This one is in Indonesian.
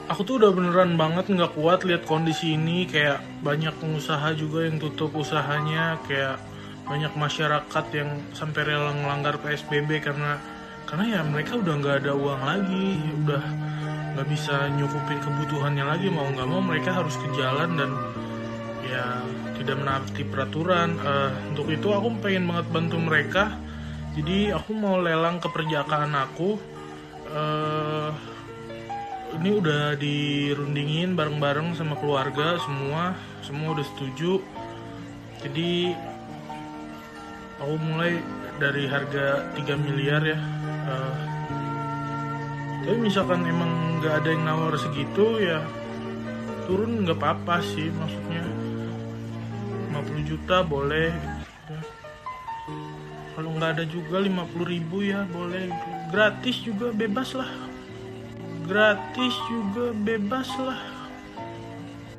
Aku tuh udah beneran banget nggak kuat lihat kondisi ini, kayak banyak pengusaha juga yang tutup usahanya, kayak banyak masyarakat yang sampai rela ngelanggar PSBB karena ya mereka udah nggak ada uang lagi, udah nggak bisa nyukupin kebutuhannya lagi, mau nggak mau mereka harus ke jalan dan ya tidak menaati peraturan. Untuk itu aku pengen banget bantu mereka, jadi aku mau lelang keperjakaan aku. eh ini udah dirundingin bareng-bareng sama keluarga, semua udah setuju. Jadi aku mulai dari harga 3 miliar ya. Eh, tapi misalkan emang nggak ada yang nawar segitu ya, turun nggak apa-apa sih, maksudnya 50 juta boleh gitu. Kalau nggak ada juga 50.000 ya boleh, gratis juga bebas lah, gratis juga bebas lah.